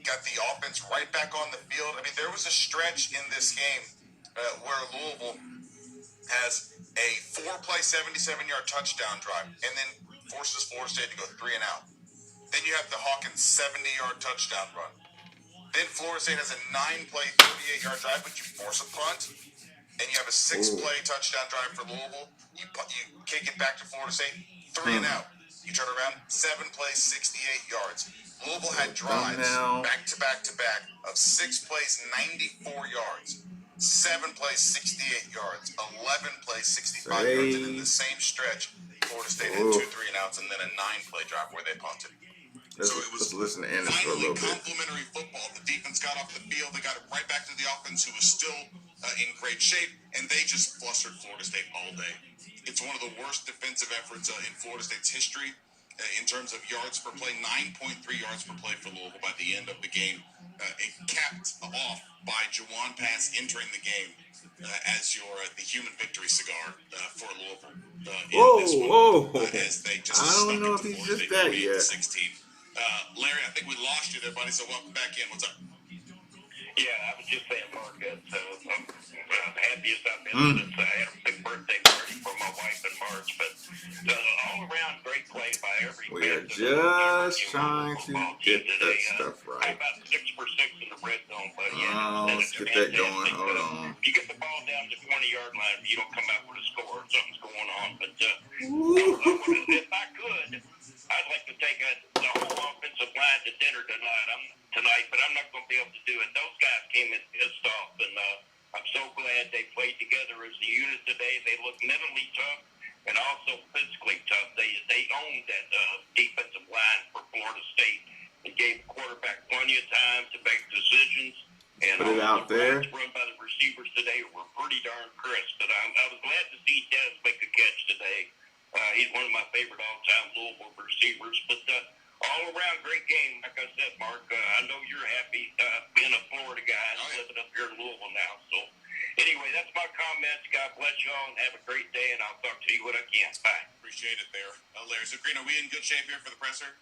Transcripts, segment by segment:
got the offense right back on the field. I mean, there was a stretch in this game where Louisville has a 4-play, 77-yard touchdown drive, and then forces Florida State to go 3 and out. Then you have the Hawkins 70-yard touchdown run. Then Florida State has a 9-play, 38-yard drive, but you force a punt, and you have a 6-play touchdown drive for Louisville. You kick it back to Florida State, 3 and out. You turn around, 7 plays, 68 yards. Louisville had drives back to back of 6 plays, 94 yards. 7 plays, 68 yards. 11 plays, 65 yards. And in the same stretch, Florida State had 2 3 and outs, and then a 9-play drive where they punted. So it was finally complimentary football. The defense got off the field. They got it right back to the offense, who was still in great shape, and they just flustered Florida State all day. It's one of the worst defensive efforts in Florida State's history in terms of yards per play. 9.3 yards per play for Louisville by the end of the game. It capped off by Jawan Pass entering the game as the human victory cigar for Louisville. As they just I don't know if he's just that yet. 16. Larry, I think we lost you there, buddy, so welcome back in. What's up? Yeah, I was just saying, Mark, that I'm happy as I've been since I had a big birthday party for my wife in March. But all around, great play by every We are just trying to get that stuff right. About 6 for 6 in the red zone, buddy. Let's get that going. Hold on. You get the ball down to the 20-yard line, you don't come out with a score. Something's going on. But if I could, I'd like to take the whole offensive line to dinner tonight, but I'm not going to be able to do it. Those guys came in pissed off, and I'm so glad they played together as a unit today. They looked mentally tough and also physically tough. They owned that defensive line for Florida State and gave the quarterback plenty of time to make decisions. And put it out there. The run by the receivers today were pretty darn crisp. But I was glad to see Des make a catch today. He's one of my favorite all-time Louisville receivers. But all around, great game. Like I said, Mark, I know you're happy being a Florida guy and living up here in Louisville now. So anyway, that's my comments. God bless y'all and have a great day, and I'll talk to you when I can. Bye. Appreciate it there. Larry, so Green, are we in good shape here for the presser?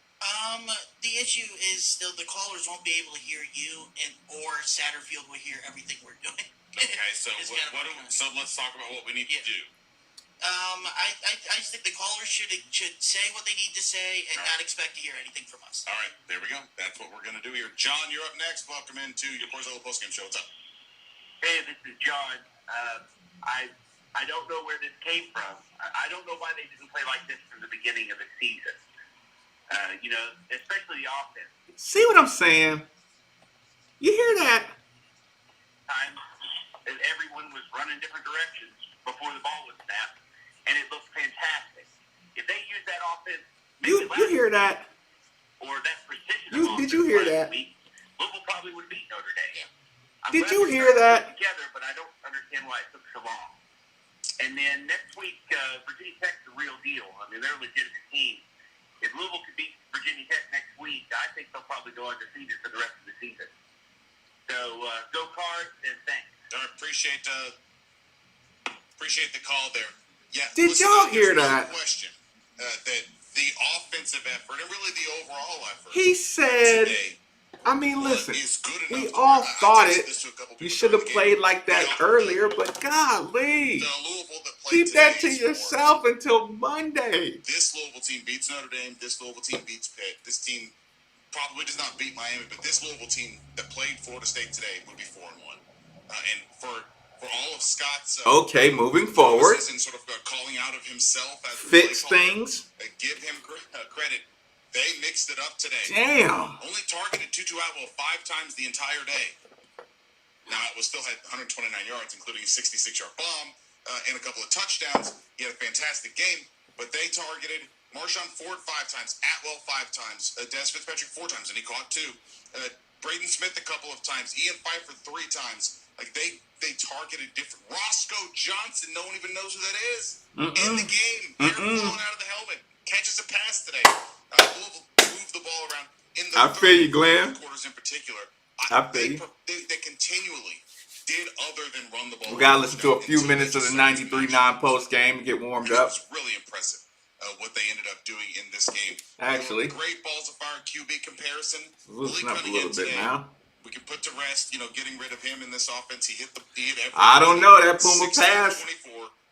The issue is still the callers won't be able to hear you, or Satterfield will hear everything we're doing. Okay, so so let's talk about what we need to do. I just think the callers should say what they need to say and not expect to hear anything from us. All right, there we go. That's what we're going to do here. John, you're up next. Welcome into your Porzella Postgame Show. What's up? Hey, this is John. I don't know where this came from. I don't know why they didn't play like this from the beginning of the season. Especially the offense. See what I'm saying? You hear that? Times everyone was running different directions before the ball was snapped, and it looked fantastic. If they use that offense, you hear that? Or that precision. Did you hear that? Louisville probably would beat Notre Dame. Did you hear that? Together, but I don't understand why it took so long. And then next week, Virginia Tech's the real deal. I mean, they're a legitimate team. If Louisville could beat Virginia Tech next week, I think they'll probably go undefeated for the rest of the season. So go Cards, and thanks. I appreciate the call there. Yeah. Did y'all hear that? Question that the offensive effort and really the overall effort. He said. Today, listen. We all thought you should have played like that earlier, but golly, keep that to yourself until Monday. This Louisville team beats Notre Dame. This Louisville team beats Pitt. This team probably does not beat Miami, but this Louisville team that played Florida State today would be 4-1. And for all of Scott's moving forward, and sort of calling out of himself as fix things. Give him credit. They mixed it up today. Damn. Only targeted Tutu Atwell 5 times the entire day. Now, it was still had 129 yards, including a 66-yard bomb and a couple of touchdowns. He had a fantastic game, but they targeted Marshawn Ford 5 times, Atwell 5 times, Des Fitzpatrick 4 times, and he caught 2. Braden Smith a couple of times, Ian Pfeiffer 3 times. Like, they targeted different. Roscoe Johnson, no one even knows who that is. In the game, hair blowing out of the helmet. Catches a pass today. Louisville moved the ball around. In the I feel you, Glenn. Quarters in particular. They continually did other than run the ball. We got to listen to a few minutes of the 93.9 post game to get warmed up. It was really impressive. what they ended up doing in this game. Actually, great balls of fire QB comparison. Loosen up a little bit today, now. we can put to rest, getting rid of him in this offense. He hit every. I don't know. That Puma pass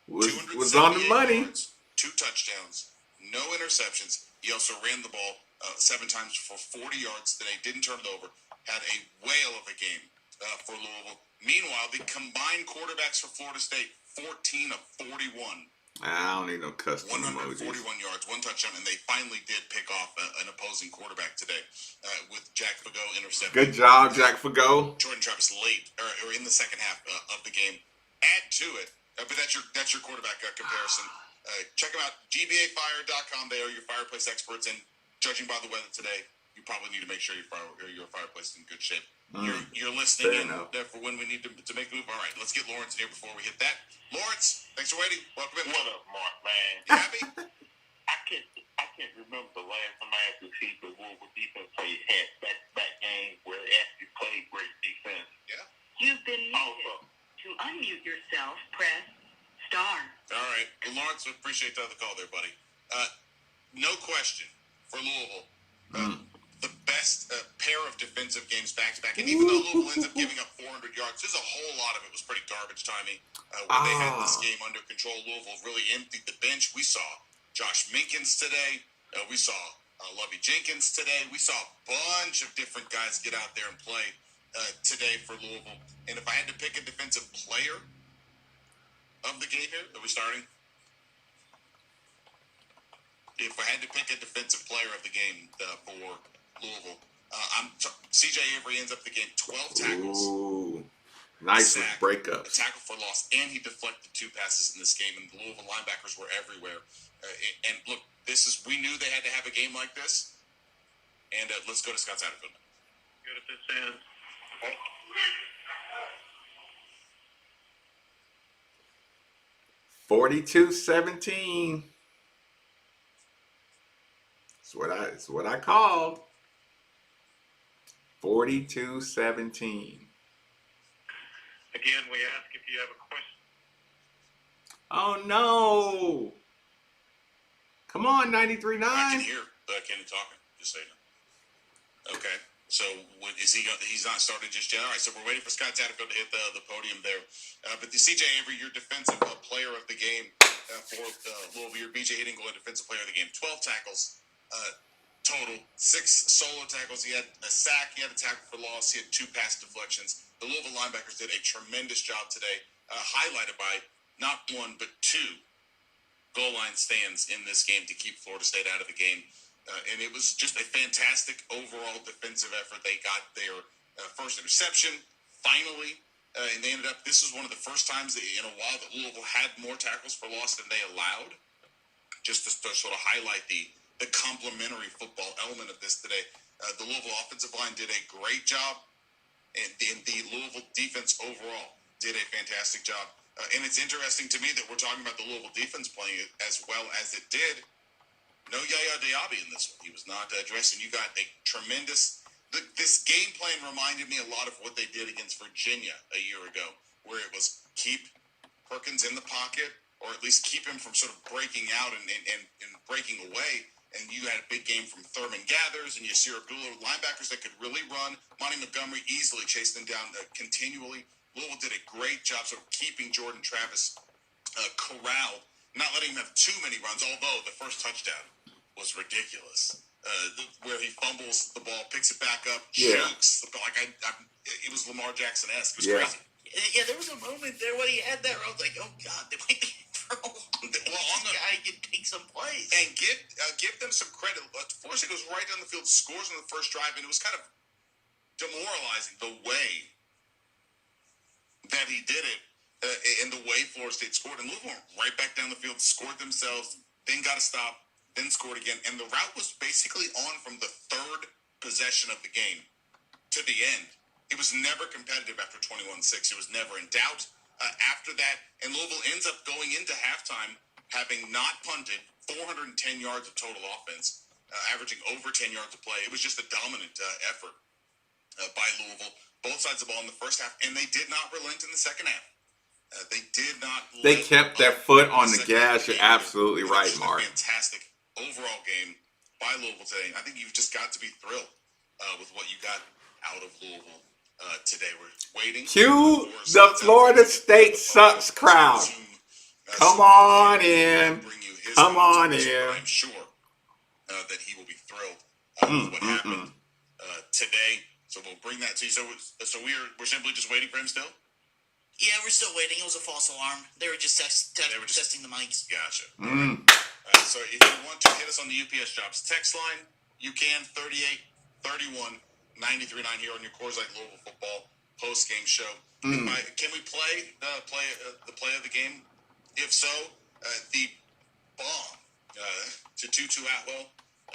24, was on the money. Yards, 2 touchdowns, no interceptions. He also ran the ball 7 times for 40 yards today. Didn't turn it over. Had a whale of a game for Louisville. Meanwhile, the combined quarterbacks for Florida State, 14 of 41. I don't need no custom 141 emojis. yards, 1 touchdown, and they finally did pick off an opposing quarterback today with Jack Fagot intercepting. Good job, Jack Fagot. Jordan Travis late or in the second half of the game. Add to it, but that's your quarterback comparison. Check them out, gbafire.com. They are your fireplace experts, and judging by the weather today, you probably need to make sure your fireplace is in good shape. You're listening in for when we need to make the move. All right, let's get Lawrence in here before we hit that. Lawrence, thanks for waiting. Welcome in. What up, Mark, man? You happy? I can't remember the last time I actually see the Louisville defense play had back-to-back games where they actually played great defense. Yeah. You've been muted. To unmute yourself, press star. All right. Well, Lawrence, appreciate the call there, buddy. No question for Louisville. The best pair of defensive games back-to-back. And even though Louisville ends up giving up 400 yards, there's a whole lot of it was pretty garbage timing when they had this game under control. Louisville really emptied the bench. We saw Josh Minkins today. We saw Lovey Jenkins today. We saw a bunch of different guys get out there and play today for Louisville. And if I had to pick a defensive player of the game here, are we starting? If I had to pick a defensive player of the game for Louisville, CJ Avery ends up the game 12 tackles. Ooh, nice sack, breakup. A tackle for loss, and he deflected 2 passes in this game, and the Louisville linebackers were everywhere. And look, we knew they had to have a game like this. And let's go to Scott Satterfield. Good at this end. 42-17. It's what I called. 42-17. Again, we ask if you have a question. Oh no! Come on, 93.9. I can hear Kenny talking. Just so you know. Okay. So he's not started just yet. All right. So we're waiting for Scott Satterfield to hit the podium there. But the CJ Avery, your defensive player of the game for Louisville, your BJ Hittingle, defensive player of the game. 12 tackles total, 6 solo tackles. He had a sack. He had a tackle for loss. He had 2 pass deflections. The Louisville linebackers did a tremendous job today, highlighted by not 1 but 2 goal line stands in this game to keep Florida State out of the game. And it was just a fantastic overall defensive effort. They got their first interception, finally, and they ended up, this was one of the first times in a while that Louisville had more tackles for loss than they allowed, just to sort of highlight the complementary football element of this today. The Louisville offensive line did a great job, and the Louisville defense overall did a fantastic job. And it's interesting to me that we're talking about the Louisville defense playing as well as it did. No Yaya Diaby in this one. He was not addressed, and you got a tremendous. This game plan reminded me a lot of what they did against Virginia a year ago, where it was keep Perkins in the pocket, or at least keep him from sort of breaking out and breaking away. And you had a big game from Thurman Gathers and Yasir Abdullah, linebackers that could really run. Monty Montgomery easily chased them down continually. Louisville did a great job sort of keeping Jordan Travis corralled, not letting him have too many runs, although the first touchdown was ridiculous. Where he fumbles the ball, picks it back up, shoots. It was Lamar Jackson-esque. It was crazy. Yeah, there was a moment there when he had that where I was like, oh, God, they might be throw on the guy can take some plays. And give them some credit. Florida State goes right down the field, scores on the first drive, and it was kind of demoralizing the way that he did it and the way Florida State scored. And Louisville went right back down the field, scored themselves, then got a stop, then scored again. And the route was basically on from the third possession of the game to the end. It was never competitive after 21-6. It was never in doubt after that. And Louisville ends up going into halftime having not punted, 410 yards of total offense, averaging over 10 yards of play. It was just a dominant effort by Louisville. Both sides of the ball in the first half, and they did not relent in the second half. They did not. They kept their foot on the second gas. You're game. absolutely right, Just Mark. A fantastic overall game by Louisville today. I think you've just got to be thrilled with what you got out of Louisville today. We're waiting. Cue the Florida State sucks crowd. Come on in. Come on in. I'm sure that he will be thrilled with what happened today. So we'll bring that to you. So we're simply just waiting for him still. Yeah, we're still waiting. It was a false alarm. They were just testing the mics. Gotcha. So if you want to hit us on the UPS Jobs text line, you can 3831-93.9 here on your Coors Light Louisville football post game show. Can we play the play of the game? If so, the bomb to Tutu Atwell,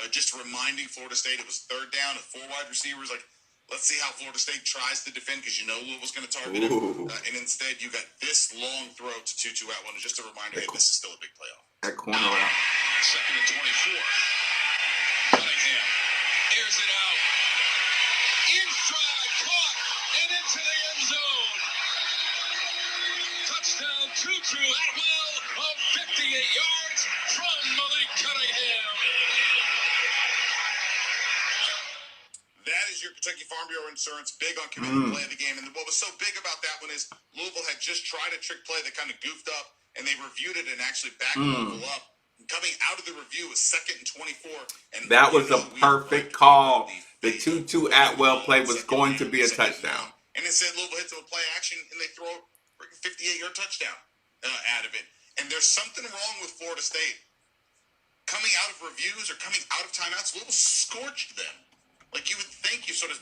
just reminding Florida State it was third down at 4 wide receivers. Like, let's see how Florida State tries to defend because you know Louisville's going to target him. And instead, you got this long throw to Tutu Atwell. And just a reminder, hey, this is still a big playoff. That corner. Second and 24. Cunningham airs it out. In stride, caught, and into the end zone. Touchdown, Tutu Atwell of 58 yards from Malik Cunningham. That is your Kentucky Farm Bureau Insurance, big on committing to play of the game. And what was so big about that one is Louisville had just tried a trick play that kind of goofed up, and they reviewed it and actually backed Louisville up. Coming out of the review was 2nd and 24. And that was a perfect call. The Tutu Atwell play was going to be a touchdown. And instead, Louisville hits a play action, and they throw a 58-yard touchdown out of it. And there's something wrong with Florida State. Coming out of reviews or coming out of timeouts, Louisville scorched them. Like, you would think you sort of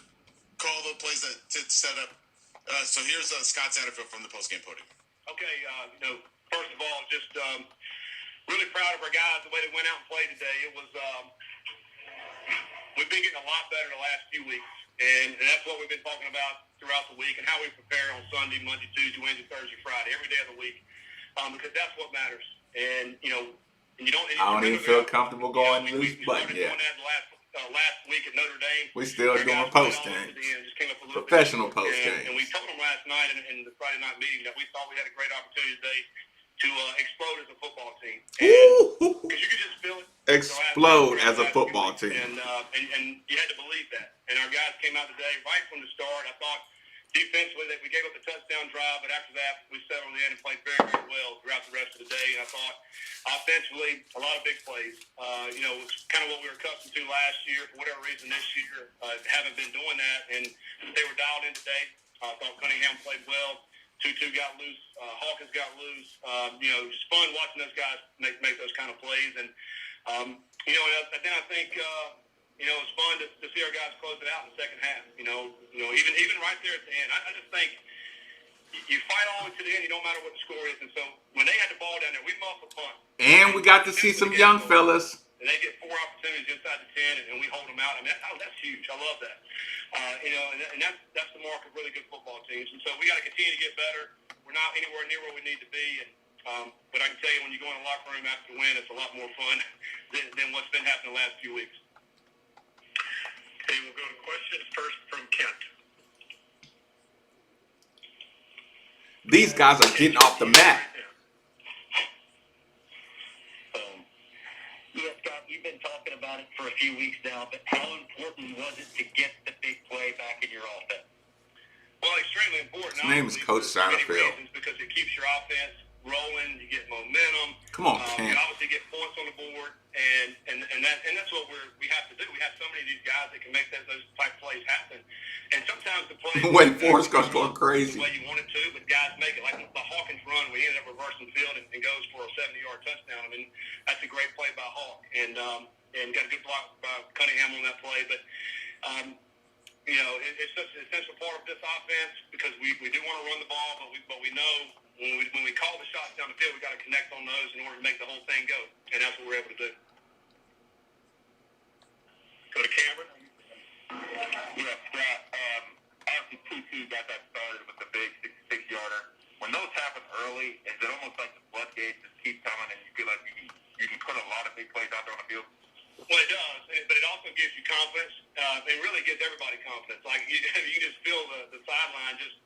call the plays to set up. So here's Scott Satterfield from the postgame podium. Okay, first of all, just really proud of our guys, the way they went out and played today. It was, we've been getting a lot better the last few weeks, and that's what we've been talking about throughout the week and how we prepare on Sunday, Monday, Tuesday, Wednesday, Thursday, Friday, every day of the week, because that's what matters. And, you don't. I don't even feel comfortable going loose, but yeah. Doing that last week at Notre Dame. We still doing post games. Professional post games. And we told them last night in the Friday night meeting that we thought we had a great opportunity today to explode as a football team. Because you could just feel it. Explode as a football team. And you had to believe that. And our guys came out today right from the start. I thought defensively that we gave up the touchdown drive, but after that we settled in and played very, very well throughout the rest of the day. And I thought offensively, a lot of big plays. It's kind of what we were accustomed to last year. For whatever reason, this year haven't been doing that, and they were dialed in today. I thought Cunningham played well. Tutu got loose. Hawkins got loose. Just fun watching those guys make those kind of plays. And then I think it was fun to see our guys close it out in the second half. Even right there at the end, I just think you fight all the way to the end. You don't matter what the score is. And so when they had the ball down there, we muffed the punt. And we got to see some young fellas. And they get 4 opportunities inside the 10, and we hold them out. I mean, that's huge. I love that. And that's the mark of really good football teams. And so we got to continue to get better. We're not anywhere near where we need to be. But I can tell you, when you go in the locker room after the win, it's a lot more fun than what's been happening the last few weeks. Okay, we'll go to questions first from Kent. These guys are getting off the mat. Yeah, Scott, you've been talking about it for a few weeks now, but how important was it to get the big play back in your offense? Well, extremely important. His name is Coach Satterfield. Because it keeps your offense rolling, you get momentum. Come on, You Cam. obviously get points on the board, and that's what we have to do. We have so many of these guys that can make those type plays happen. And sometimes the plays Wait, Forrest goes going crazy. the way you want it to, but guys make it. Like the Hawkins run, we ended up reversing the field and goes for a 70-yard touchdown. I mean, that's a great play by Hawk, and got a good block by Cunningham on that play. But it's such an essential part of this offense because we do want to run the ball, but we know when we call the shots down the field, we got to connect on those in order to make the whole thing go, and that's what we're able to do. Go to Cameron. Yeah, Scott, obviously Tutu got that started with the big 66-yarder. When those happen early, is it almost like the floodgates just keep coming and you feel like you can put a lot of big plays out there on the field? Well, it does, but it also gives you confidence. It really gives everybody confidence. Like you just feel the sideline just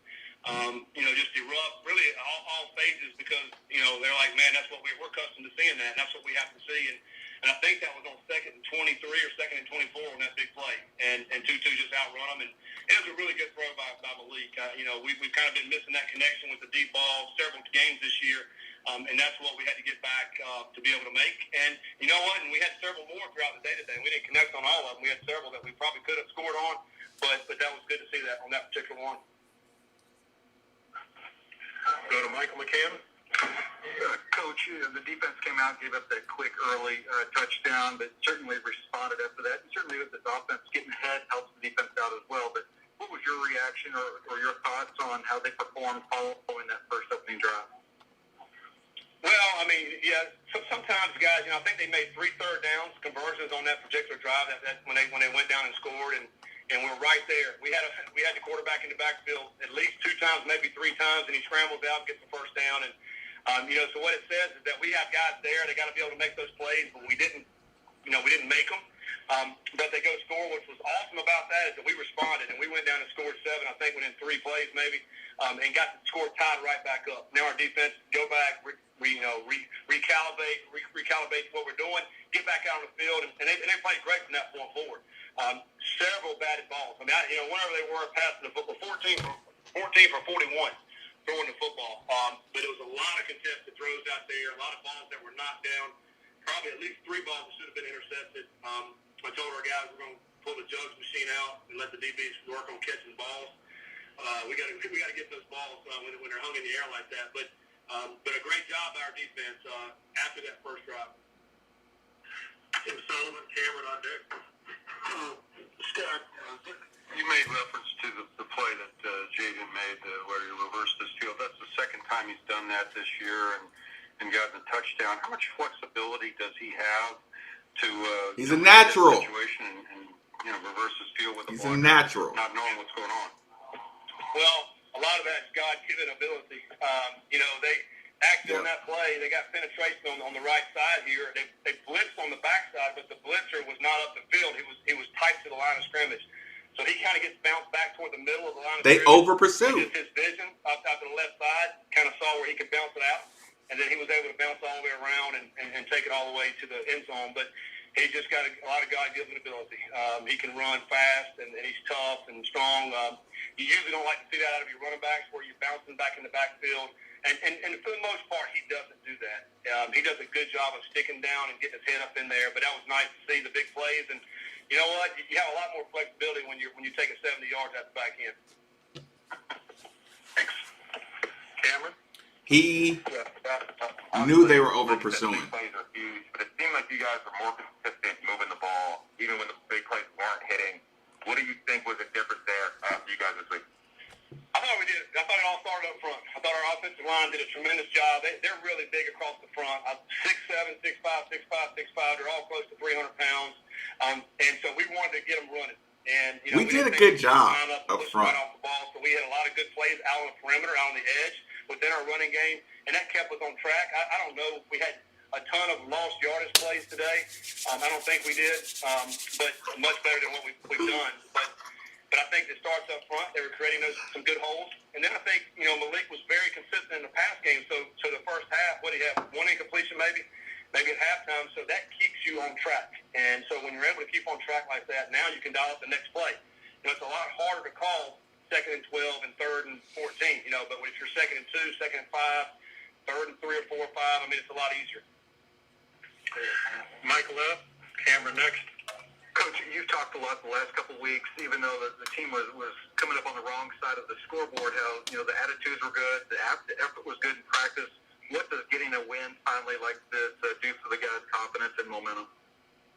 just erupt really all phases because, they're like, man, that's what we're accustomed to seeing that, and that's what we have to see. And I think that was on 2nd and 23 or 2nd and 24 on that big play. And Tutu just outrun them. And it was a really good throw by Malik. We've kind of been missing that connection with the deep ball several games this year. And that's what we had to get back to be able to make. And you know what? And we had several more throughout the day today. We didn't connect on all of them. We had several that we probably could have scored on. But that was good to see that on that particular one. Go to Michael McCann. Coach, the defense came out, gave up that quick early touchdown, but certainly responded after that. And certainly with this offense getting ahead helps the defense out as well. But what was your reaction or your thoughts on how they performed following that first opening drive? Well, I mean, yeah, sometimes guys, I think they made 3 third downs conversions on that particular drive that when they went down and scored, and we're right there. We had the quarterback in the backfield at least 2 times, maybe 3 times, and he scrambles out, gets the first down, and so what it says is that we have guys there. They got to be able to make those plays, but we didn't make them. But they go score. Which was awesome about that is that we responded, and we went down and scored 7, I think, within 3 plays maybe, and got the score tied right back up. Now our defense go back, recalibrate what we're doing, get back out on the field, and they played great from that point forward. Several batted balls. I mean, whenever they were passing the football, 14 for 41. Throwing the football. But it was a lot of contested throws out there, a lot of balls that were knocked down, probably at least 3 balls that should have been intercepted. I told our guys we're going to pull the jugs machine out and let the DBs work on catching balls. We got to get those balls when they're hung in the air like that. But a great job by our defense after that first drive. Tim Sullivan, Cameron on deck. Scott, you made reference to the play that Jaden made where he reversed this field. That's the second time he's done that this year and gotten a touchdown. How much flexibility does he have to he's a natural situation and reverse his field with a he's block, a natural, not knowing what's going on? Well, a lot of that's God-given ability. They actually on that play, they got penetration on the right side here. They blitzed on the backside, but the blitzer was not up the field. He was tight to the line of scrimmage. So he kind of gets bounced back toward the middle of the line of scrimmage. They over-pursued. His vision up to the left side kind of saw where he could bounce it out. And then he was able to bounce all the way around and take it all the way to the end zone. But he just got a lot of God-given ability. He can run fast, and he's tough and strong. You usually don't like to see that out of your running backs where you're bouncing back in the backfield. And for the most part, he doesn't do that. He does a good job of sticking down and getting his head up in there. But that was nice to see the big plays. And you know what? You have a lot more flexibility when you take it 70 yards at the back end. Thanks. Cameron? He knew they were over-pursuing. Big plays are huge, but it seemed like you guys were more consistent moving the ball, even when the big plays weren't hitting. What do you think was the difference there for you guys this week? I thought we did. I thought it all started up front. I thought our offensive line did a tremendous job. They're really big across the front. 6'7", 6'5", 6'5", 6'5". They're all close to 300 pounds. And so we wanted to get them running. And we did a good job up front. Right off the ball. So we had a lot of good plays out on the perimeter, out on the edge within our running game, and that kept us on track. I don't know if we had a ton of lost yardage plays today. I don't think we did, but much better than what we've done. But I think it starts up front. They were creating some good holes. And then I think, Malik was very consistent in the pass game. So the first half, what did he have? 1 incompletion maybe at halftime. So that keeps you on track. And so when you're able to keep on track like that, now you can dial up the next play. It's a lot harder to call 2nd and 12 and 3rd and 14, but if you're 2nd and 2, 2nd and 5, 3rd and 3 or 4 or 5, I mean, it's a lot easier. Michael up, Cameron next. Coach, you've talked a lot the last couple of weeks, even though the team was coming up on the wrong side of the scoreboard, how, the attitudes were good, the effort was good in practice. What does getting a win finally like this do for the guys' confidence and momentum?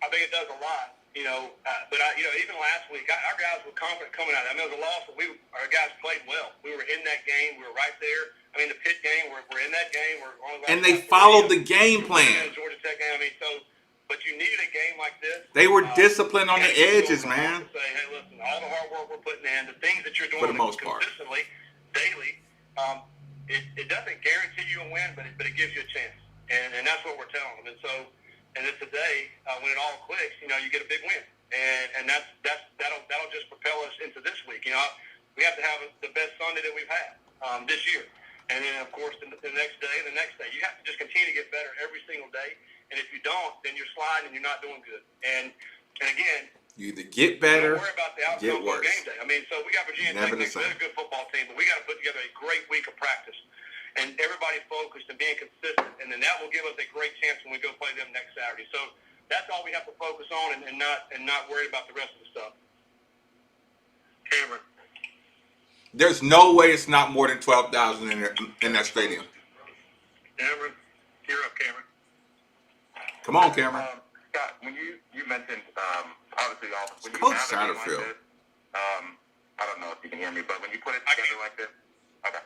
I think it does a lot, but even last week, our guys were confident coming out. I mean, it was a loss, but our guys played well. We were in that game. We were right there. I mean, the Pitt game, we're in that game. And they followed the game plan. Georgia Tech game. I mean, but you needed a game like this. They were disciplined on the edges, man. Say, hey, listen, all the hard work we're putting in, the things that you're doing for the most part, consistently, daily, it doesn't guarantee you a win, but it gives you a chance, and that's what we're telling them. And so. And then today, when it all clicks, you get a big win, and that'll just propel us into this week. We have to have the best Sunday that we've had. this year. And then, of course, the next day and the next day. You have to just continue to get better every single day. And if you don't, then you're sliding and you're not doing good. And again, you either get better, don't worry about the outcome get worse. On game day. I mean, so we got Virginia Tech next. They're a good football team, but we got to put together a great week of practice. And everybody focused and being consistent. And then that will give us a great chance when we go play them next Saturday. So that's all we have to focus on and not worry about the rest of the stuff. Cameron. There's no way it's not more than 12,000 in that stadium. Cameron, you're up, Cameron. Come on, Cameron. Scott, when you mentioned obviously when you Coach have a game like Satterfield. this, I don't know if you can hear me, but when you put it together like this, okay.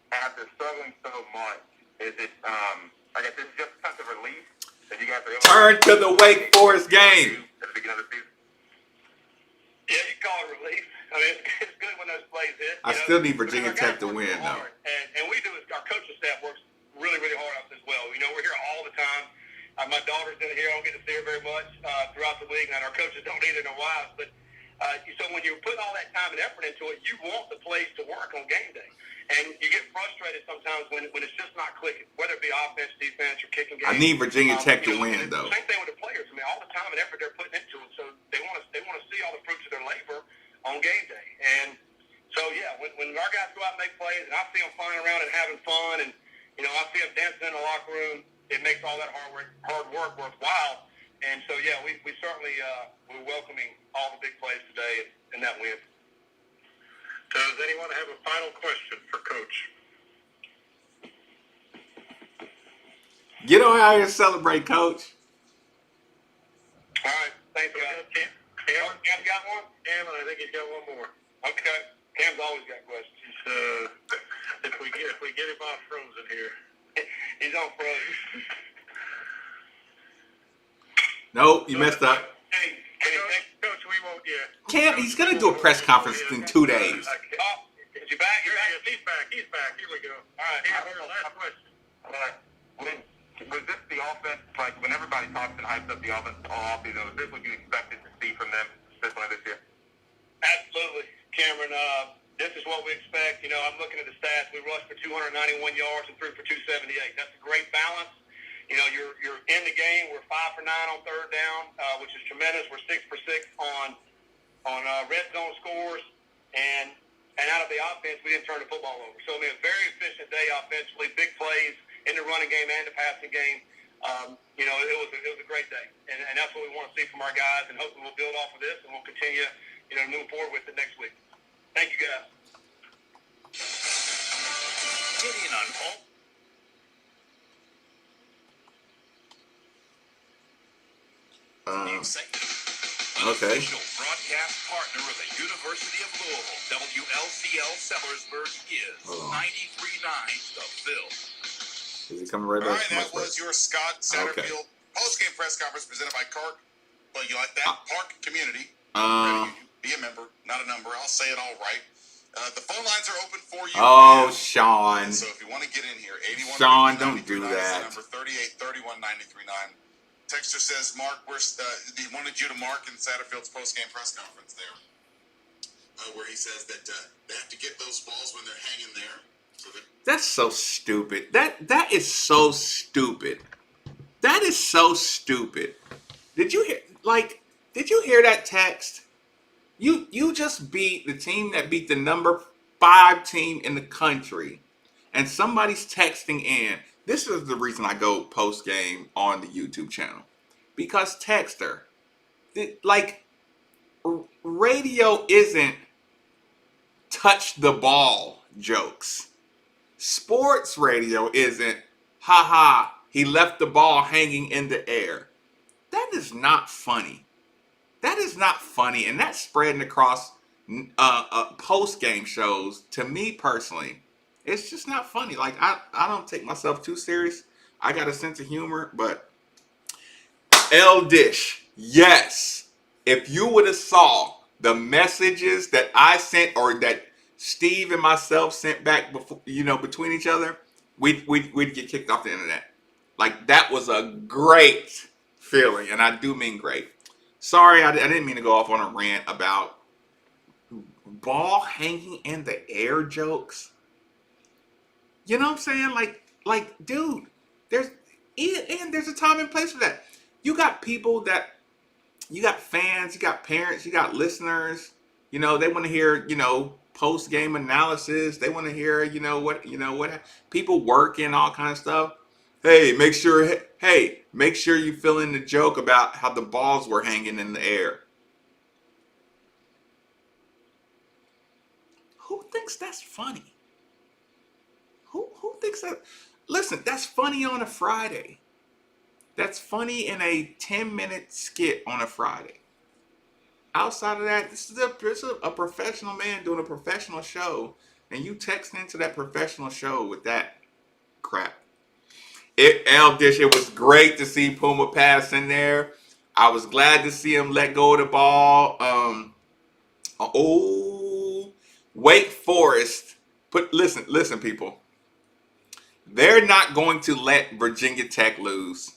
After struggling so much, is it I guess it's just a sense of relief that you guys are able Turn to the Wake Forest game. at the beginning of the season? Yeah, you call it relief. I mean, it's good when those plays hit. I still need Virginia Tech to win, though. And we do is our coaching staff works really, really hard on this as well. You know, we're here all the time. My daughter's in here. I don't get to see her very much throughout the week, and our coaches don't either, their wives. But so when you put all that time and effort into it, you want the plays to work on game day. And you get frustrated sometimes when it's just not clicking, whether it be offense, defense, or kicking game. I need Virginia Tech to win, though. Same thing with the players. I mean, all the time and effort they're putting into it, so they want to see all the fruits of their labor on game day. And so, yeah, when our guys go out and make plays, and I see them flying around and having fun, and I see them dancing in the locker room, it makes all that hard work worthwhile. And so, yeah, we certainly we're welcoming all the big plays today and that win. Does anyone have a final question for Coach? Get on out here and celebrate, Coach. All right, thanks, guys. Cam got one? Cam, I think he's got one more. Okay. Cam's always got questions. If we get him off frozen here. He's on frozen. Nope, you messed up. Hey, Coach, we won't yet. Cam, he's going to do a press conference in 2 days. Is he back? He's back. He's back. Here we go. All right, here's our last question. All right. Was this the offense, like when everybody talks and hypes up the offense all offseason, was this what you expected to see from them this year? Absolutely, Cameron. This is what we expect. I'm looking at the stats. We rushed for 291 yards and threw for 278. That's a great balance. You're in the game. We're 5 for 9 on third down, which is tremendous. We're 6 for 6 on red zone scores, and out of the offense, we didn't turn the football over. So, a very efficient day offensively, big plays in the running game and the passing game. It was a great day, and that's what we want to see from our guys, and hopefully we'll build off of this, and we'll continue, to move forward with it next week. Thank you, guys. Get in on all. Okay. Official broadcast partner of the University of Louisville, WLCL Sellersburg is 93.9 The Phil. Is he coming right All back? right, that was your Scott Satterfield post-game press conference presented by Park. Well, you like that? Park Community. Be a member, not a number. I'll say it all right. The phone lines are open for you. Oh, Sean. So if you want to get in here, 81. Sean, don't do that. Number 3831-939. Texter says, Mark, he wanted you to mark in Satterfield's post-game press conference there, where he says that they have to get those balls when they're hanging there. So that's so stupid. That is so stupid. That is so stupid. Did you hear that text? You just beat the team that beat the number 5 team in the country, and somebody's texting in. This is the reason I go post game on the YouTube channel, because texter, radio isn't touch the ball jokes. Sports radio isn't, haha, he left the ball hanging in the air. That is not funny. That is not funny, and that's spreading across post-game shows. To me personally, it's just not funny. Like, I don't take myself too serious. I got a sense of humor, but L Dish, yes. If you would have saw the messages that I sent, or that Steve and myself sent back before, between each other, we'd get kicked off the internet. Like, that was a great feeling, and I do mean great. Sorry, I didn't mean to go off on a rant about ball hanging in the air jokes. You know what I'm saying? Dude, there's there's a time and place for that. You got people that you got fans, you got parents, you got listeners. They want to hear, post game analysis. They want to hear, what people working, all kind of stuff. Hey, make sure you fill in the joke about how the balls were hanging in the air. Who thinks that's funny? Who thinks that? Listen, that's funny on a Friday. That's funny in a 10-minute skit on a Friday. Outside of that, this is a professional man doing a professional show, and you text into that professional show with that crap. It was great to see Puma pass in there. I was glad to see him let go of the ball. Wake Forest. Listen, people. They're not going to let Virginia Tech lose.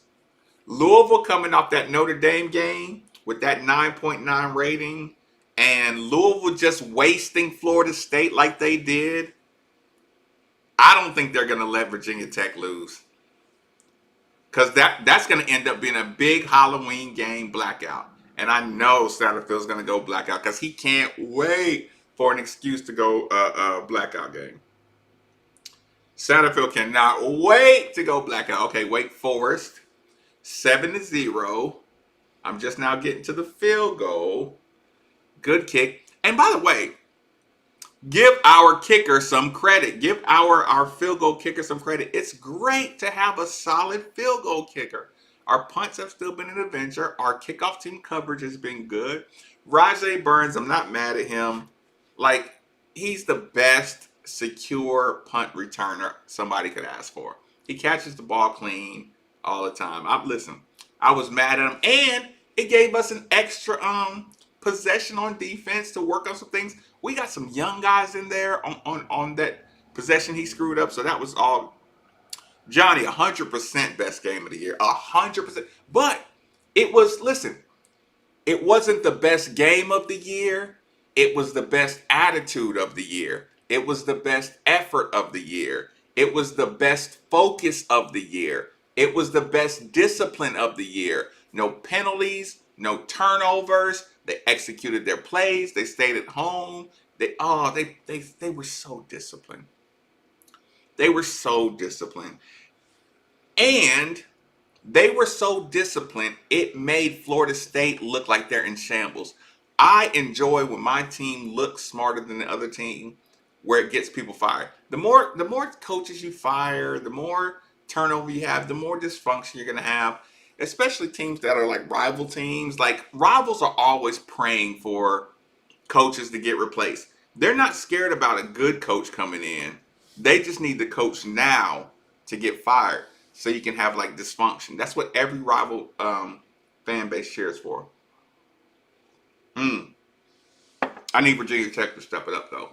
Louisville coming off that Notre Dame game with that 9.9 rating, and Louisville just wasting Florida State like they did. I don't think they're going to let Virginia Tech lose. Because that's going to end up being a big Halloween game blackout. And I know Satterfield's going to go blackout because he can't wait for an excuse to go blackout game. Satterfield cannot wait to go blackout. Okay, Wake Forest, 7-0. I'm just now getting to the field goal. Good kick. And by the way, give our kicker some credit. Give our field goal kicker some credit. It's great to have a solid field goal kicker. Our punts have still been an adventure. Our kickoff team coverage has been good. Rajay Burns, I'm not mad at him. He's the best secure punt returner somebody could ask for. He catches the ball clean all the time. I was mad at him, and it gave us an extra possession on defense to work on some things. We got some young guys in there on that possession he screwed up, so that was all. Johnny, 100% best game of the year, 100%. But it wasn't the best game of the year. It was the best attitude of the year. It was the best effort of the year. It was the best focus of the year. It was the best discipline of the year. No penalties, no turnovers. They executed their plays. They stayed at home. They were so disciplined. They were so disciplined. And they were so disciplined, it made Florida State look like they're in shambles. I enjoy when my team looks smarter than the other team, where it gets people fired. The more coaches you fire, the more turnover you have, the more dysfunction you're going to have, especially teams that are like rival teams. Like, rivals are always praying for coaches to get replaced. They're not scared about a good coach coming in. They just need the coach now to get fired so you can have like dysfunction. That's what every rival fan base cheers for. I need Virginia Tech to step it up though.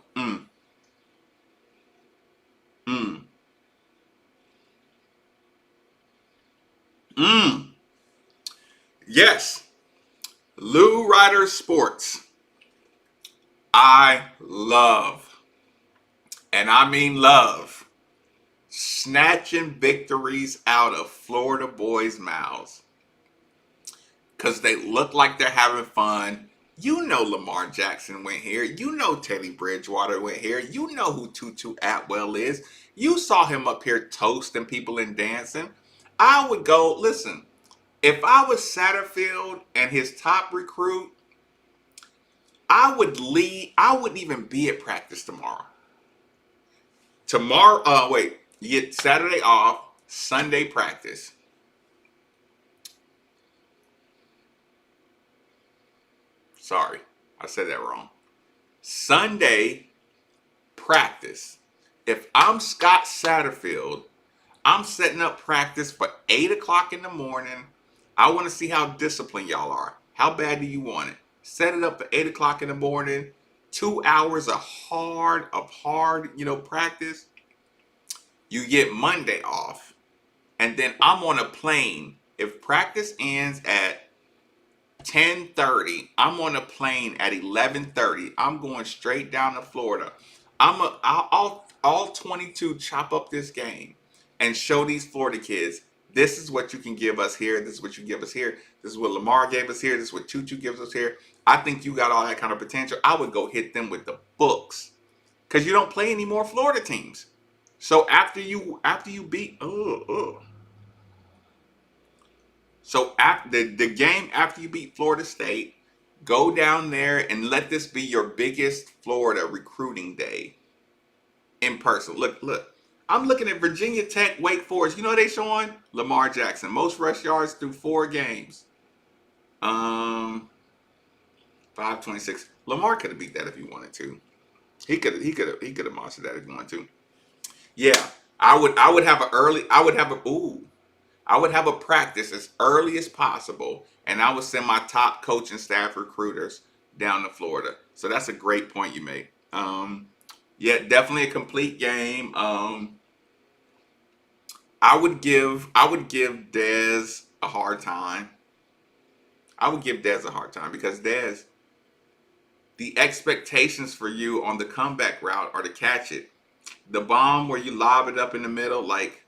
Yes. Lou Ryder Sports. I love, and I mean love, snatching victories out of Florida boys' mouths. Because they look like they're having fun. You know Lamar Jackson went here. You know Teddy Bridgewater went here. You know who Tutu Atwell is. You saw him up here toasting people and dancing. I would go, listen, if I was Satterfield and his top recruit, I would lead. I wouldn't even be at practice tomorrow. You get Saturday off, Sunday practice. Sorry, I said that wrong. Sunday practice. If I'm Scott Satterfield, I'm setting up practice for 8 o'clock in the morning. I want to see how disciplined y'all are. How bad do you want it? Set it up for 8 o'clock in the morning. 2 hours of hard, practice. You get Monday off. And then I'm on a plane. If practice ends at 10:30. I'm on a plane at 11:30. I'm going straight down to Florida. I'll all 22 chop up this game and show these Florida kids, this is what you can give us here. This is what you give us here. This is what Lamar gave us here. This is what Choo Choo gives us here. I think you got all that kind of potential. I would go hit them with the books because you don't play any more Florida teams. So after you beat so after the game after you beat Florida State, go down there and let this be your biggest Florida recruiting day in person. Look. I'm looking at Virginia Tech, Wake Forest. You know what they showing? Lamar Jackson, most rush yards through 4 games. 526. Lamar could have beat that if he wanted to. He could have monstered that if he wanted to. Yeah, I would have a practice as early as possible, and I would send my top coaching staff recruiters down to Florida. So that's a great point you made. Yeah, definitely a complete game. I would give Dez a hard time. Because Dez, the expectations for you on the comeback route are to catch it. The bomb where you lob it up in the middle, like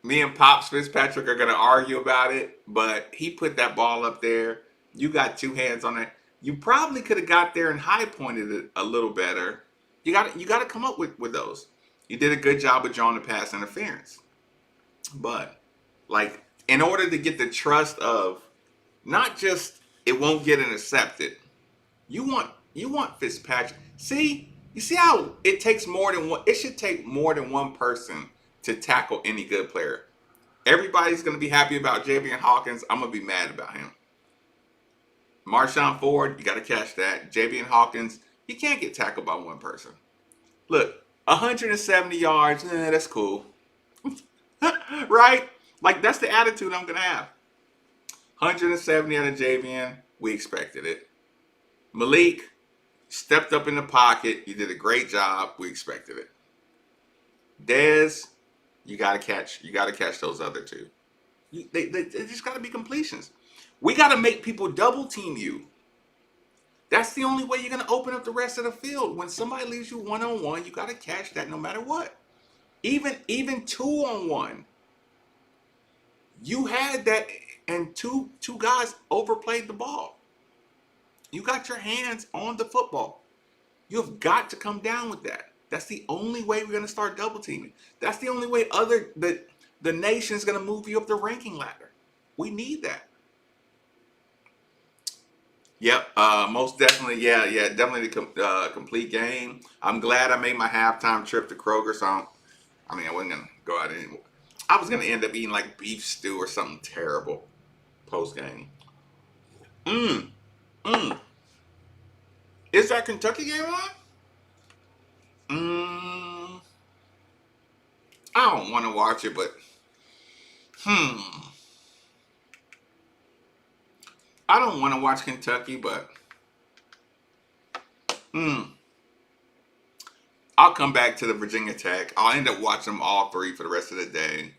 me and Pops Fitzpatrick are gonna argue about it, but he put that ball up there. You got 2 hands on it. You probably could have got there and high pointed it a little better. You got to come up with those. You did a good job of drawing the pass interference. But like in order to get the trust of not just it won't get intercepted, you want Fitzpatrick. You see how it takes more than one. It should take more than one person to tackle any good player. Everybody's gonna be happy about Javian Hawkins. I'm gonna be mad about him. Marshawn Ford, you got to catch that. Javian Hawkins, you can't get tackled by one person. Look, 170 yards, that's cool. Right? Like, that's the attitude I'm going to have. 170 out of Javian, we expected it. Malik stepped up in the pocket. You did a great job. We expected it. Dez, you got to catch those other 2. They just got to be completions. We got to make people double team you. That's the only way you're going to open up the rest of the field. When somebody leaves you one-on-one, you got to catch that no matter what. Even 2-on-1. You had that, and two guys overplayed the ball. You got your hands on the football. You've got to come down with that. That's the only way we're going to start double teaming. That's the only way the nation's going to move you up the ranking ladder. We need that. Yep, most definitely. Yeah, definitely the complete game. I'm glad I made my halftime trip to Kroger. So, I wasn't going to go out anymore. I was going to end up eating like beef stew or something terrible post game. Is that Kentucky game on? I don't want to watch it, but I don't want to watch Kentucky, but I'll come back to the Virginia Tech. I'll end up watching them all 3 for the rest of the day.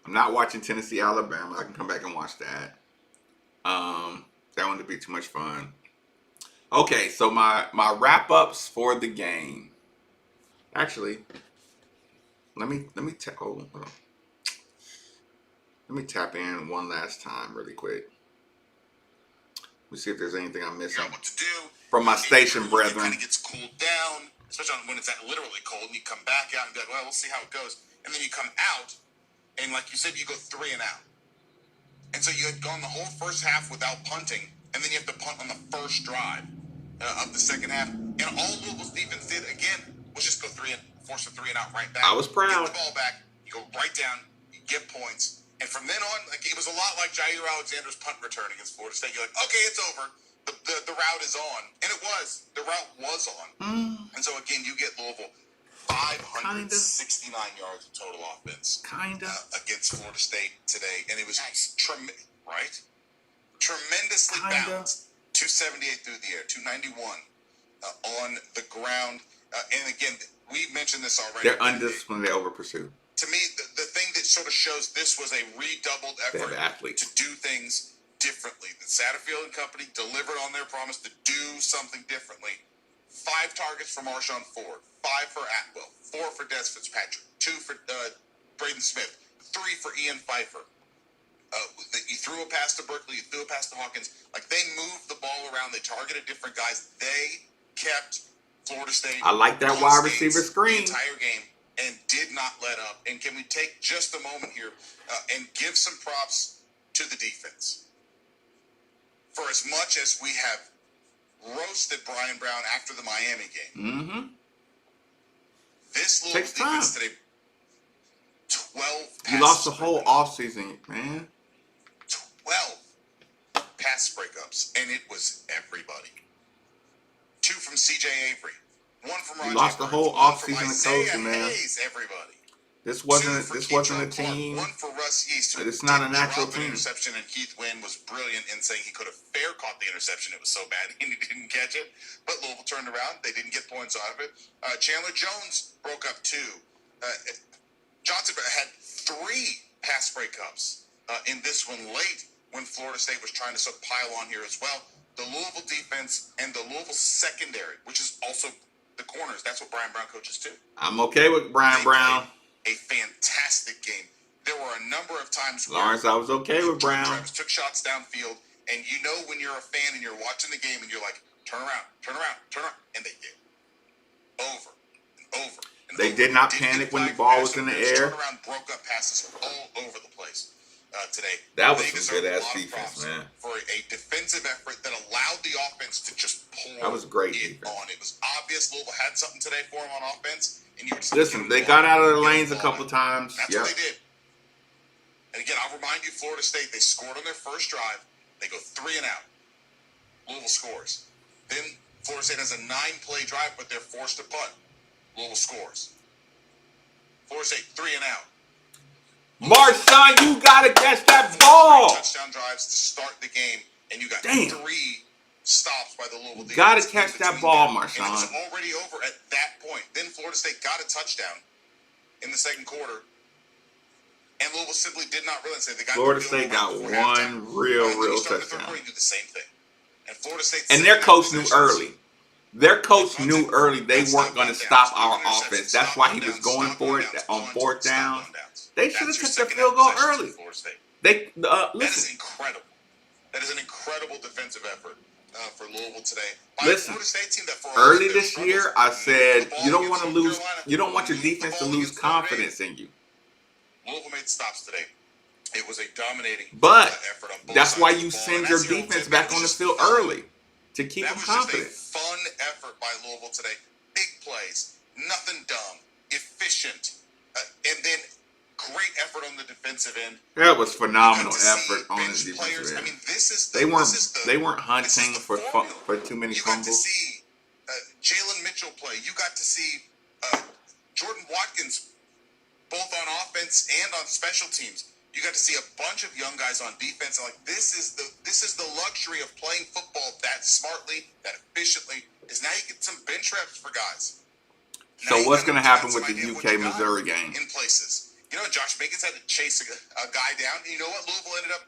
I'm not watching Tennessee, Alabama. I can come back and watch that. That one would be too much fun. Okay, so my wrap-ups for the game. Actually, let me tap in one last time really quick. Let me see if there's anything I'm missing. What to do from my station brethren. It kind of gets cooled down, especially when it's literally cold, and you come back out and be like, well, we'll see how it goes. And then you come out, and like you said, you go 3 and out. And so you had gone the whole first half without punting, and then you have to punt on the first drive of the second half. And all Louisville's defense did, again, was just go 3 and force a 3 and out right back. I was proud. Get the ball back, you go right down, you get points. And from then on, like, it was a lot like Jair Alexander's punt return against Florida State. You're like, okay, it's over. The route is on. And it was. The route was on. And so, again, you get Louisville 569 yards of total offense against Florida State today. And it was right? Tremendously balanced. 278 through the air, 291 on the ground. And, again, we mentioned this already. They're undisciplined. They over-pursue. To me, the thing that sort of shows this was a redoubled effort to do things differently. The Satterfield and company delivered on their promise to do something differently. 5 targets for Marshawn Ford, 5 for Atwell, 4 for Des Fitzpatrick, 2 for Braden Smith, 3 for Ian Pfeiffer. You threw a pass to Berkeley, you threw a pass to Hawkins. Like, they moved the ball around. They targeted different guys. They kept Florida State. I like that on wide skates receiver screen. the entire game and did not let up. And can we take just a moment here and give some props to the defense? For as much as we have roasted Brian Brown after the Miami game, this little Takes defense time. today, 12 You lost the whole offseason, man. 12 pass breakups, and it was everybody. 2 from C.J. Avery, 1 from Roger. You lost the whole offseason of coaching, man. Hayes, everybody. This 2 wasn't for a Keyshawn team. Clark, 1 for Russ Yeast. Who It's not a did natural drop an team. interception, and Keith Wynn was brilliant in saying he could have fair caught the interception. It was so bad and he didn't catch it. But Louisville turned around. They didn't get points out of it. Chandler Jones broke up 2. Johnson had 3 pass breakups in this one late when Florida State was trying to pile on here as well. The Louisville defense and the Louisville secondary, which is also the corners. That's what Brian Brown coaches too. I'm okay with Brian Brown. A fantastic game. There were a number of times Lawrence, I was okay with Brown. Travis took shots downfield, and you know when you're a fan and you're watching the game and you're like, turn around, turn around, turn around, and they did. Over and over. And They over. did not Didn't panic get when the flagged ball for was pass in the interference, air. Turned around, broke up passes all over the place today. That was They some deserve good-ass a lot of defense, props man. for a defensive effort that allowed the offense to just pour That was great it defense. on. It was obvious Louisville had something today for them on offense, and you were just Listen, giving they the got ball out of their out, giving lanes the a ball couple out. times. That's Yep. what they did. And again, I'll remind you, Florida State, they scored on their first drive. They go 3 and out. Louisville scores. Then Florida State has a 9-play drive, but they're forced to punt. Louisville scores. Florida State 3 and out. Marshawn, you gotta catch that ball. 3 touchdown drives to start the game, and you got Damn. 3 stops by the Louisville defense. Gotta catch that in between ball, them. Marshawn. And it was already over at that point. Then Florida State got a touchdown in the second quarter, and Louisville simply did not realize it. They got Florida the field State goal got before one halftime. real And then you start the third touchdown. quarter, you do the same thing. And Florida State And their coach knew early. Their coach knew early they weren't going to stop our offense. That's why he was going for it on 4th down. They should have took the field goal early. They That is listen. incredible. That is an incredible defensive effort for Louisville today. By Listen, a Florida State team that for early their this struggles, year, I said the ball you don't against want to North lose. Carolina, You don't want your moved the defense to ball lose against Notre Dame. confidence in you. Louisville made stops today. It was a dominating But effort on both that's sides why of the you ball. send And your that's the old defense tip. back It was on the just field fun. early to keep That them was confident. just a fun effort by Louisville today. Big plays, nothing dumb, efficient, and then great effort on the defensive end. That was phenomenal You got to see effort on the bench players. defensive I end. mean, this is the, They weren't this is the, they weren't this is hunting the for formula. too many You got to fumbles. see Jalen Mitchell play. You got to see Jordan Watkins both on offense and on special teams. You got to see a bunch of young guys on defense. And like this is the luxury of playing football that smartly, that efficiently. Is now you get some bench reps for guys. So Now you what's got going to a happen with the defensive idea of what you got UK-Missouri game? in places? You know, Josh Mickens had to chase a guy down. You know what? Louisville ended up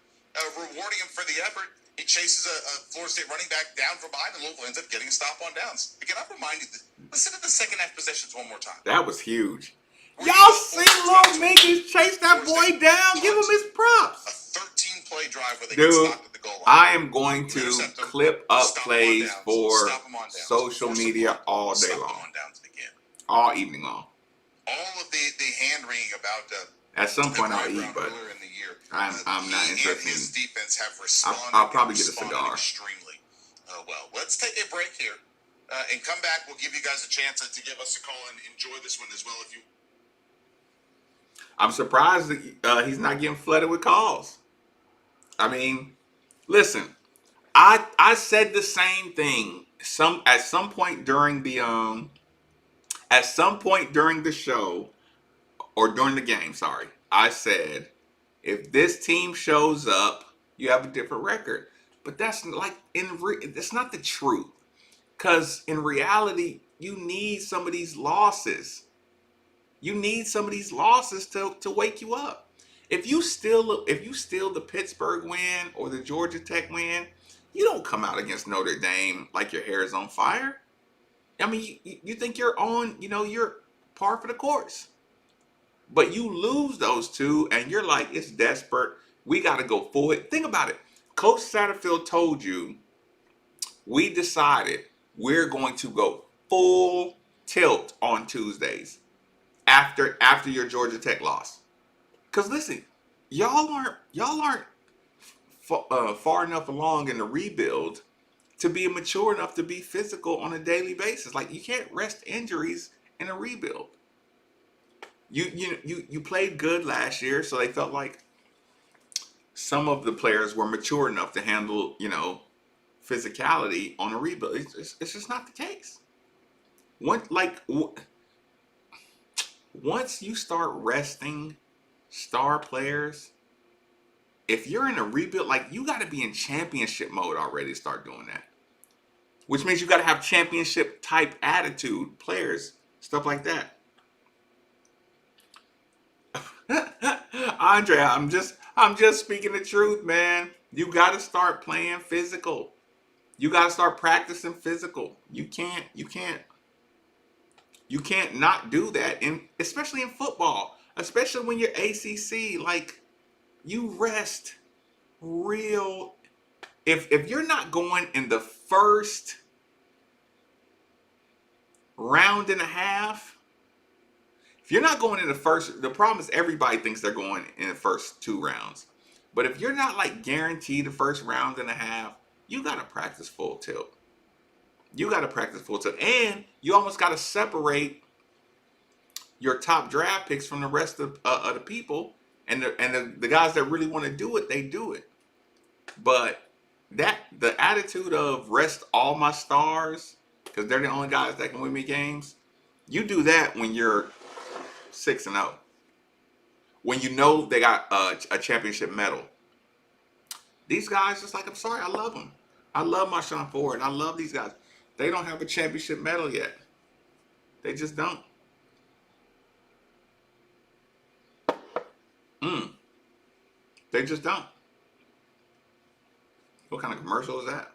rewarding him for the effort. He chases a Florida State running back down from behind, and Louisville ends up getting a stop on downs. Again, I'll remind you, listen to the second half possessions one more time. That was huge. Y'all see Lil Mickens chase that boy down? Give him his A props. 13-play drive where they Dude, get stopped at the goal line. I am going to Intercept him, clip up stop him on plays downs, for stop him on downs, social force a media punt, all day stop him long, on downs again. all evening long. All of the hand-wringing about At some point, I'll Brian eat, Brown but earlier in the year. I'm not He interested and his in- defense have responded. I'll probably get a responded cigar. extremely well. Let's take a break here and come back. We'll give you guys a chance to give us a call and enjoy this one as well. If you I'm surprised that he's not getting flooded with calls. I mean, listen, I said the same thing at some point during the show or during the game. Sorry, I said if this team shows up, you have a different record. But that's like that's not the truth. Because in reality, you need some of these losses. You need some of these losses to wake you up. If you steal the Pittsburgh win or the Georgia Tech win, you don't come out against Notre Dame like your hair is on fire. I mean, you think you're on, you're par for the course. But you lose those two, and you're like, it's desperate. We got to go forward. Think about it. Coach Satterfield told you, we decided we're going to go full tilt on Tuesdays after your Georgia Tech loss. Because listen, y'all aren't far enough along in the rebuild to be mature enough to be physical on a daily basis. Like, you can't rest injuries in a rebuild. You played good last year, so they felt like some of the players were mature enough to handle, physicality on a rebuild. It's just not the case. Once you start resting star players, if you're in a rebuild, like, you got to be in championship mode already to start doing that. Which means you got to have championship type attitude, players, stuff like that. Andre, I'm just speaking the truth, man. You got to start playing physical. You got to start practicing physical. You can't not do that, especially in football, especially when you're ACC. Like, you rest real. If you're not going in the first round and a half, if you're not going in the problem is everybody thinks they're going in the first 2 rounds. But if you're not, like, guaranteed the first round and a half, you got to practice full tilt. And you almost got to separate your top draft picks from the rest of the people. And the guys that really want to do it, they do it. But the attitude of rest all my stars, because they're the only guys that can win me games, you do that when you're 6-0. When you know they got a championship medal. These guys, just like, I'm sorry, I love them. I love Marshawn Ford. I love these guys. They don't have a championship medal yet. They just don't. They just don't. What kind of commercial is that?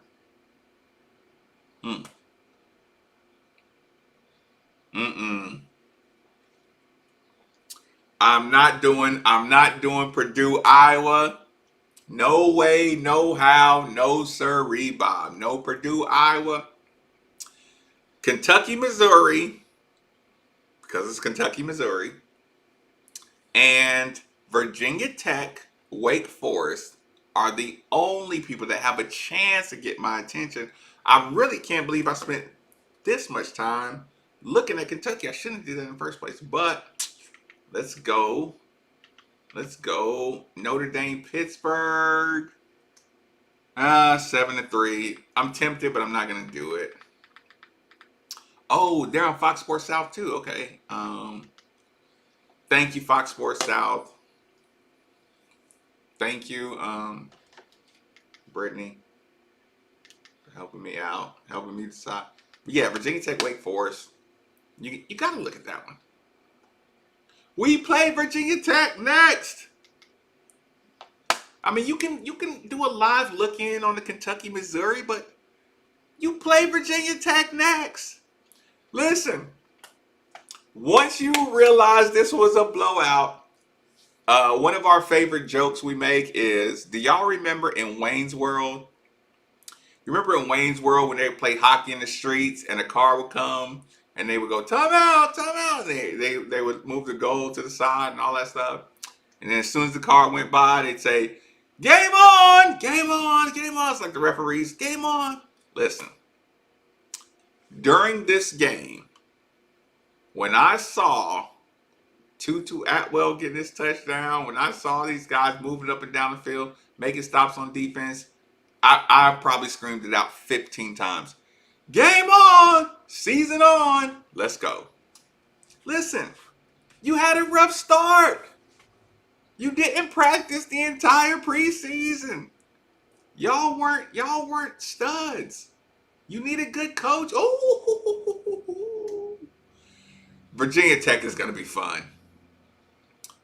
I'm not doing Purdue, Iowa. No way, no how, no sirree, Bob. No Purdue, Iowa. Kentucky, Missouri, because it's Kentucky, Missouri, and Virginia Tech, Wake Forest are the only people that have a chance to get my attention. I really can't believe I spent this much time looking at Kentucky. I shouldn't do that in the first place, but let's go. Notre Dame, Pittsburgh. 7-3. I'm tempted, but I'm not gonna do it. Oh, they're on Fox Sports South too. Okay. Thank you, Fox Sports South. Thank you, Brittany, for helping me out, helping me decide. But yeah, Virginia Tech, Wake Forest. You gotta look at that one. We play Virginia Tech next. I mean, you can do a live look in on the Kentucky, Missouri, but you play Virginia Tech next. Listen, once you realize this was a blowout, one of our favorite jokes we make is, do y'all remember in Wayne's World? You remember in Wayne's World when they would play hockey in the streets and a car would come and they would go, time out, time out. They would move the goal to the side and all that stuff. And then as soon as the car went by, they'd say, game on, game on, game on. It's like the referees, game on. Listen, during this game, when I saw Tutu Atwell getting his touchdown, when I saw these guys moving up and down the field, making stops on defense, I probably screamed it out 15 times. Game on! Season on! Let's go. Listen, you had a rough start. You didn't practice the entire preseason. Y'all weren't studs. You need a good coach. Oh, Virginia Tech is going to be fun.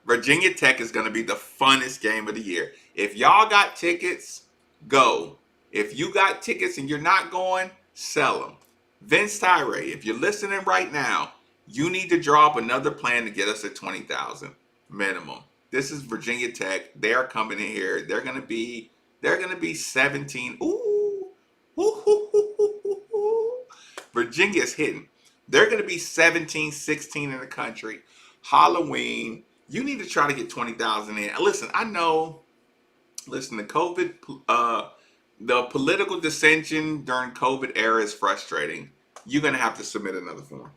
Virginia Tech is going to be the funnest game of the year. If y'all got tickets, go. If you got tickets and you're not going, sell them. Vince Tyree, if you're listening right now, you need to draw up another plan to get us at 20,000 minimum. This is Virginia Tech. They are coming in here. They're gonna be 17. Ooh. Virginia's hitting. They're gonna be 17, 16 in the country. Halloween. You need to try to get 20,000 in. Listen, I know. Listen, the political dissension during COVID era is frustrating. You're gonna have to submit another form.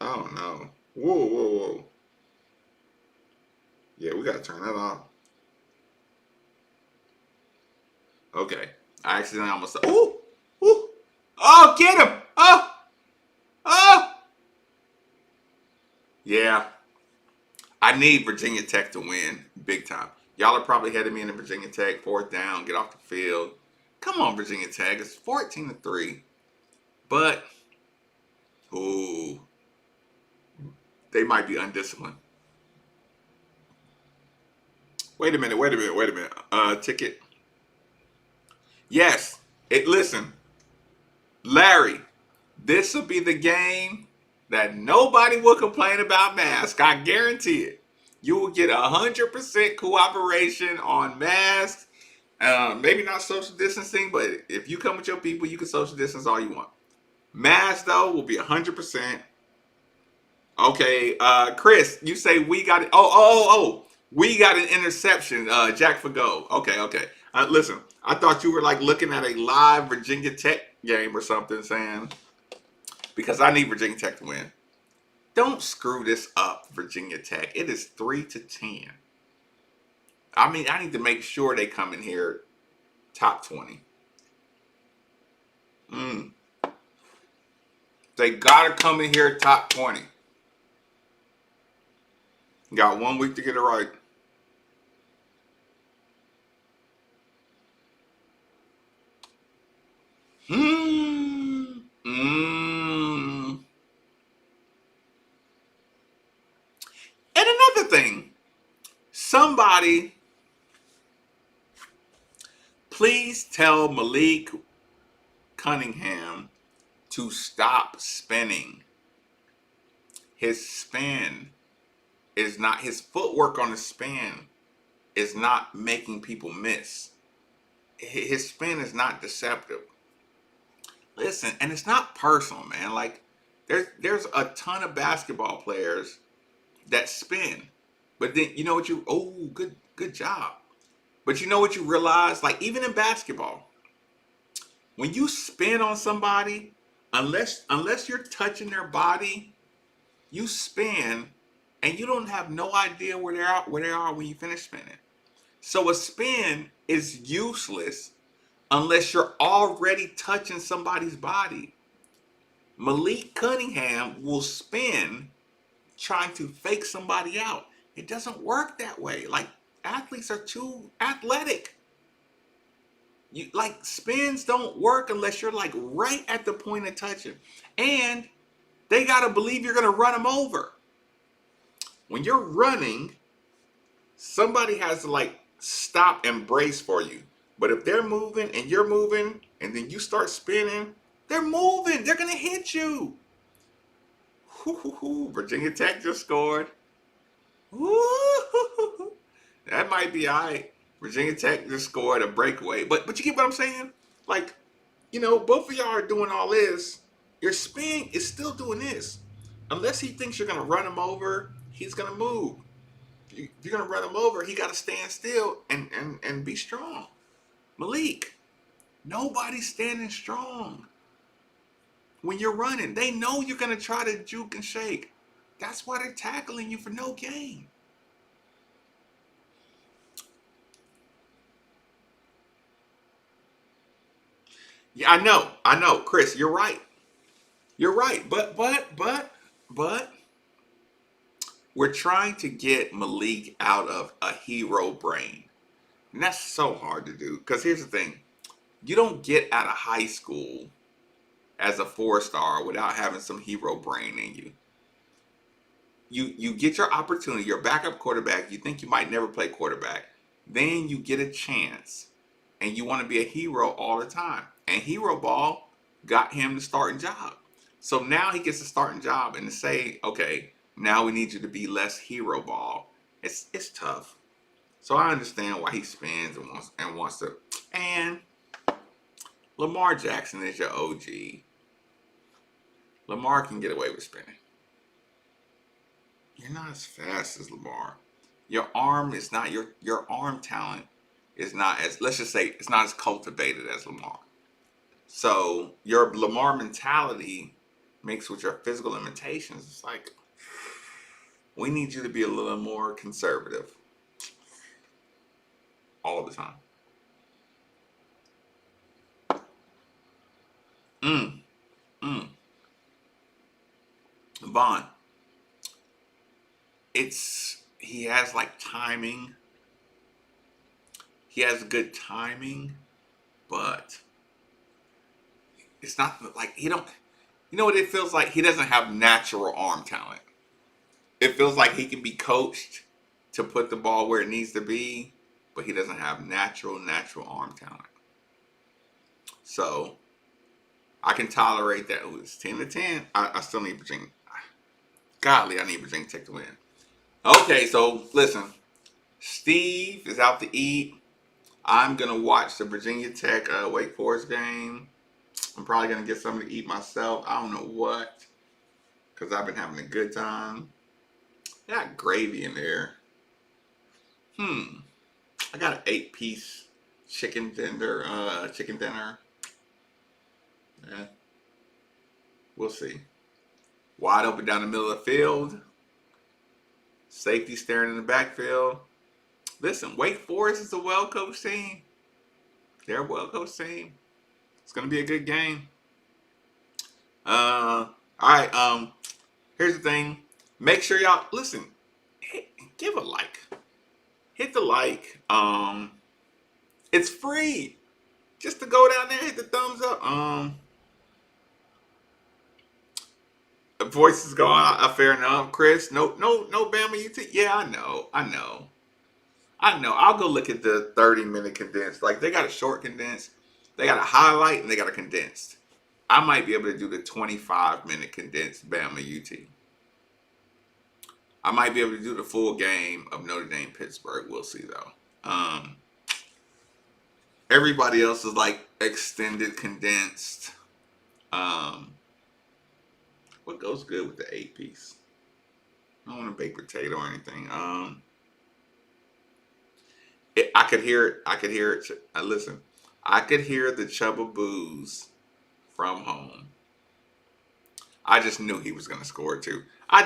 Oh no. Whoa. Yeah, we gotta turn that off. Okay. I accidentally almost. Ooh! Oh, get him! Oh! Yeah. I need Virginia Tech to win big time. Y'all are probably heading me into Virginia Tech. 4th down, get off the field. Come on, Virginia Tech. It's 14-3. But, ooh, they might be undisciplined. Wait a minute. Ticket. Yes. Listen, Larry, this will be the game that nobody will complain about masks. I guarantee it. You will get 100% cooperation on masks. Maybe not social distancing, but if you come with your people, you can social distance all you want. Masks, though, will be 100%. Okay, Chris, you say we got it. Oh. We got an interception. Jack Fago. Okay. Listen, I thought you were like looking at a live Virginia Tech game or something, saying, because I need Virginia Tech to win. Don't screw this up, Virginia Tech. It is 3-10. I mean, I need to make sure they come in here top 20. They gotta come in here top 20. Got 1 week to get it right. And another thing, somebody, please tell Malik Cunningham to stop spinning. His spin is not, his footwork on the spin is not making people miss. His spin is not deceptive. Listen, and it's not personal, man. Like, there's a ton of basketball players that spin, but then you know what good job. But you know what you realize, like even in basketball, when you spin on somebody, unless you're touching their body, you spin, and you don't have no idea where they are when you finish spinning. So a spin is useless unless you're already touching somebody's body. Malik Cunningham will spin trying to fake somebody out. It doesn't work that way. Like, athletes are too athletic. Spins don't work unless you're like right at the point of touching. And they got to believe you're going to run them over. When you're running, somebody has to like stop and brace for you. But if they're moving and you're moving and then you start spinning, they're moving. They're going to hit you. Virginia Tech just scored. That might be all right. Virginia Tech just scored a breakaway. But you get what I'm saying? Like, both of y'all are doing all this. Your spin is still doing this. Unless he thinks you're going to run him over, he's going to move. If you're going to run him over, he got to stand still and be strong. Malik, nobody's standing strong. When you're running, they know you're going to try to juke and shake. That's why they're tackling you for no gain. Yeah, I know, Chris, you're right. But we're trying to get Malik out of a hero brain. And that's so hard to do. Because here's the thing. You don't get out of high school as a 4-star without having some hero brain in you. you get your opportunity, your backup quarterback, you think you might never play quarterback. Then you get a chance and you want to be a hero all the time. And hero ball got him the starting job. So now he gets a starting job, and to say, okay, now we need you to be less hero ball. It's tough. So I understand why he spins and wants to. And Lamar Jackson is your OG. Lamar can get away with spinning. You're not as fast as Lamar. Your arm is not your arm talent is not as, let's just say, it's not as cultivated as Lamar. So your Lamar mentality mixed with your physical limitations, it's like, we need you to be a little more conservative all the time. Vaughn, he has like timing. He has good timing, but it's not like he don't. You know what it feels like? He doesn't have natural arm talent. It feels like he can be coached to put the ball where it needs to be, but he doesn't have natural arm talent. So I can tolerate that. It was 10-10. I still need Virginia. Godly, I need Virginia Tech to win. Okay, so listen. Steve is out to eat. I'm going to watch the Virginia Tech Wake Forest game. I'm probably going to get something to eat myself. I don't know what, because I've been having a good time. Got gravy in there. I got an 8-piece chicken dinner. Yeah. We'll see. Wide open down the middle of the field. Safety staring in the backfield. Listen, Wake Forest is a well-coached team. They're a well-coached team. It's going to be a good game. All right. Here's the thing. Make sure y'all, listen, give a like. Hit the like. It's free. Just to go down there, hit the thumbs up. The voice is going. Fair enough, Chris. No, Bama UT. Yeah, I know. I'll go look at the 30-minute condensed. Like, they got a short condensed, they got a highlight, and they got a condensed. I might be able to do the 25-minute condensed Bama UT. I might be able to do the full game of Notre Dame Pittsburgh. We'll see though. Everybody else is like extended condensed. What goes good with the 8-piece? I don't want a baked potato or anything. I could hear it. Listen, I could hear the Chubba boos from home. I just knew he was going to score too. I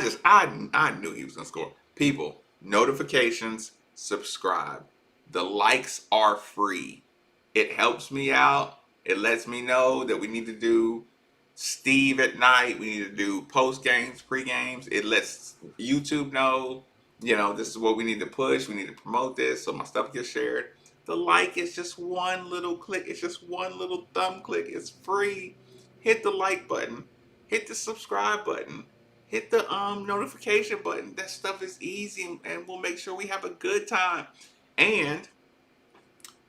knew he was going to score. People, notifications, subscribe. The likes are free. It helps me out. It lets me know that we need to do Steve at night. We need to do post games, pre games. It lets YouTube know, this is what we need to push. We need to promote this so my stuff gets shared. The like is just one little click. It's just one little thumb click. It's free. Hit the like button. Hit the subscribe button. Hit the notification button. That stuff is easy, and we'll make sure we have a good time. And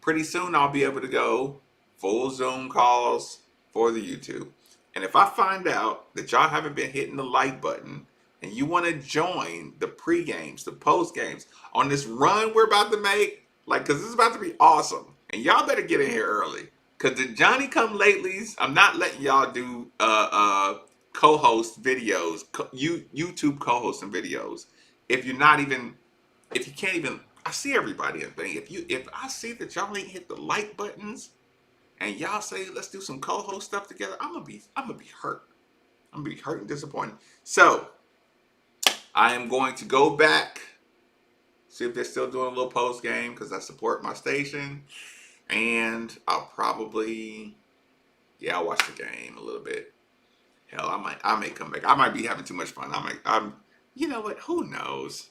pretty soon I'll be able to go full Zoom calls for the YouTube. And if I find out that y'all haven't been hitting the like button and you want to join the pre-games, the post-games on this run we're about to make, because this is about to be awesome. And y'all better get in here early. Because the Johnny Come Latelys, I'm not letting y'all do co-host videos, YouTube co-hosting videos. If you can't even, I see everybody and thing. If I see that y'all ain't hit the like buttons and y'all say let's do some co-host stuff together, I'm gonna be hurt. I'm gonna be hurt and disappointed. So I am going to go back, see if they're still doing a little post game because I support my station, and I'll probably I'll watch the game a little bit. Hell, I may come back. I might be having too much fun. You know what? Who knows?